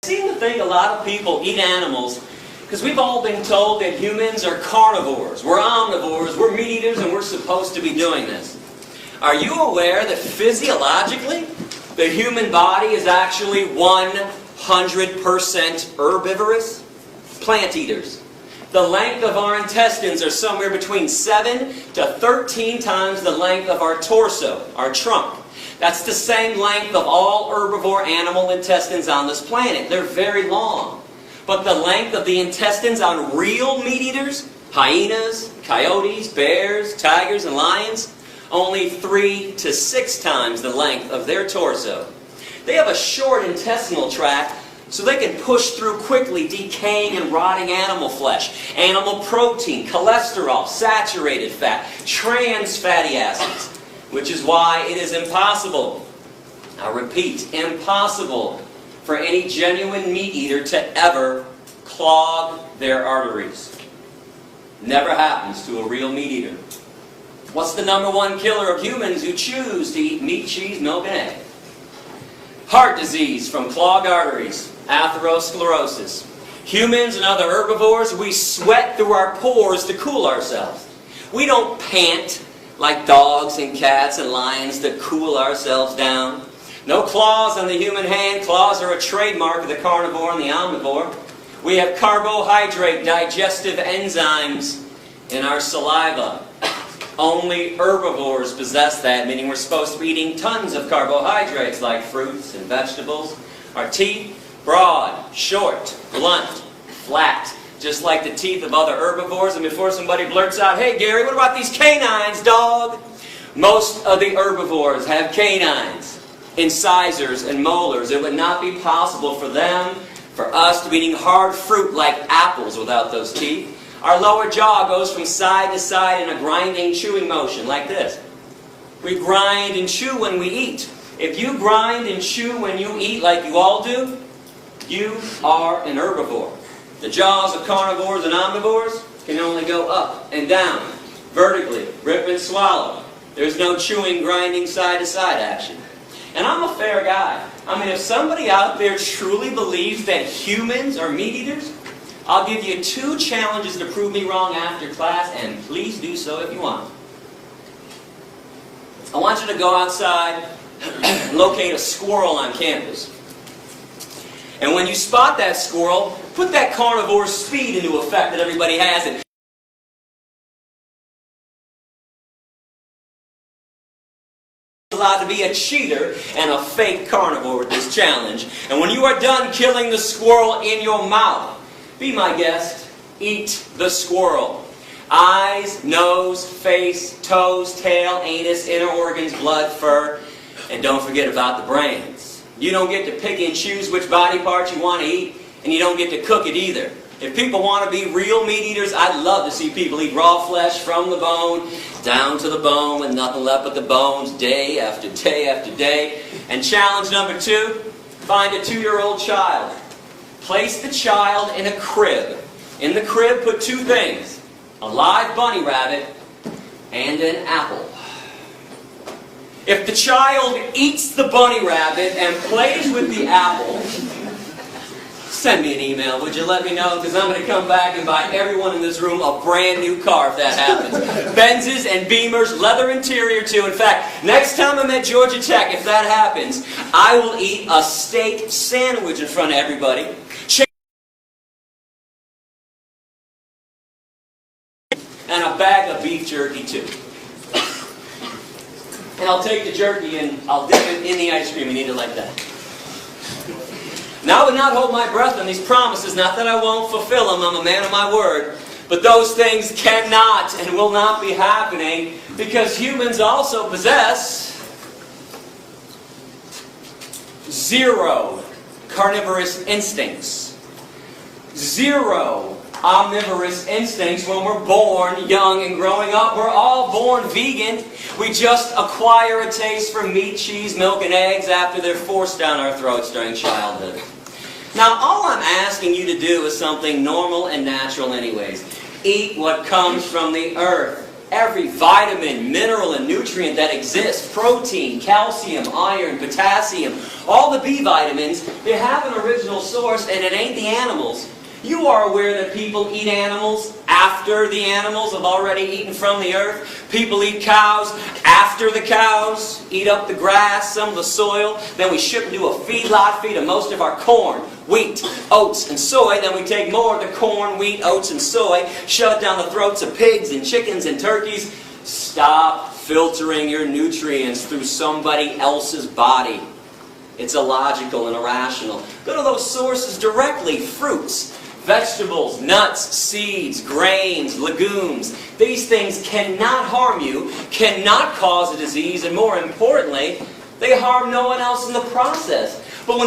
seem to think a lot of people eat animals because we've all been told that humans are carnivores, we're omnivores, we're meat eaters, and we're supposed to be doing this. Are you aware that physiologically, the human body is actually 100% herbivorous? Plant eaters. The length of our intestines are somewhere between 7 to 13 times the length of our torso, our trunk. That's the same length of all herbivore animal intestines on this planet. They're very long. But the length of the intestines on real meat eaters, hyenas, coyotes, bears, tigers, and lions, only 3 to 6 times the length of their torso. They have a short intestinal tract so they can push through quickly decaying and rotting animal flesh, animal protein, cholesterol, saturated fat, trans fatty acids. Which is why it is impossible, I repeat, impossible for any genuine meat eater to ever clog their arteries. Never happens to a real meat eater. What's the #1 killer of humans who choose to eat meat, cheese, milk, and egg? Heart disease from clogged arteries, atherosclerosis. Humans and other herbivores, we sweat through our pores to cool ourselves. We don't pant like dogs and cats and lions to cool ourselves down. No claws on the human hand. Claws are a trademark of the carnivore and the omnivore. We have carbohydrate digestive enzymes in our saliva. Only herbivores possess that, meaning we're supposed to be eating tons of carbohydrates like fruits and vegetables. Our teeth, broad, short, blunt, flat. Just like the teeth of other herbivores. And before somebody blurts out, "Hey Gary, what about these canines, dog?" Most of the herbivores have canines, incisors, and molars. It would not be possible for us to be eating hard fruit like apples without those teeth. Our lower jaw goes from side to side in a grinding, chewing motion like this. We grind and chew when we eat. If you grind and chew when you eat like you all do, you are an herbivore. The jaws of carnivores and omnivores can only go up and down, vertically, rip and swallow. There's no chewing, grinding, side-to-side action. And I'm a fair guy. I mean, if somebody out there truly believes that humans are meat eaters, I'll give you 2 challenges to prove me wrong after class, and please do so if you want. I want you to go outside and locate a squirrel on campus. And when you spot that squirrel, put that carnivore's speed into effect that everybody has. And allowed to be a cheater and a fake carnivore with this challenge. And when you are done killing the squirrel in your mouth, be my guest, eat the squirrel. Eyes, nose, face, toes, tail, anus, inner organs, blood, fur, and don't forget about the brains. You don't get to pick and choose which body parts you want to eat, and you don't get to cook it either. If people want to be real meat eaters, I'd love to see people eat raw flesh from the bone, down to the bone, with nothing left but the bones, day after day after day. And challenge #2, find a 2-year-old child. Place the child in a crib. In the crib, put 2 things: a live bunny rabbit and an apple. If the child eats the bunny rabbit and plays with the apple, send me an email, would you? Let me know, because I'm going to come back and buy everyone in this room a brand new car if that happens. Benzes and Beamers, leather interior too. In fact, next time I'm at Georgia Tech, if that happens, I will eat a steak sandwich in front of everybody. And a bag of beef jerky too. And I'll take the jerky and I'll dip it in the ice cream and eat it like that. Now I would not hold my breath on these promises, not that I won't fulfill them, I'm a man of my word. But those things cannot and will not be happening because humans also possess 0 carnivorous instincts. 0 omnivorous instincts when we're born young and growing up. We're all born vegan. We just acquire a taste for meat, cheese, milk, and eggs after they're forced down our throats during childhood. Now, all I'm asking you to do is something normal and natural anyways. Eat what comes from the earth. every vitamin, mineral, and nutrient that exists, protein, calcium, iron, potassium, all the B vitamins, they have an original source, and it ain't the animals. You are aware that people eat animals after the animals have already eaten from the earth. People eat cows after the cows eat up the grass, some of the soil. Then we ship them to a feedlot, feed them most of our corn, wheat, oats, and soy. Then we take more of the corn, wheat, oats, and soy, shove it down the throats of pigs and chickens and turkeys. Stop filtering your nutrients through somebody else's body. It's illogical and irrational. Go to those sources directly. Fruits, vegetables, nuts, seeds, grains, legumes. These things cannot harm you, cannot cause a disease, and more importantly, they harm no one else in the process.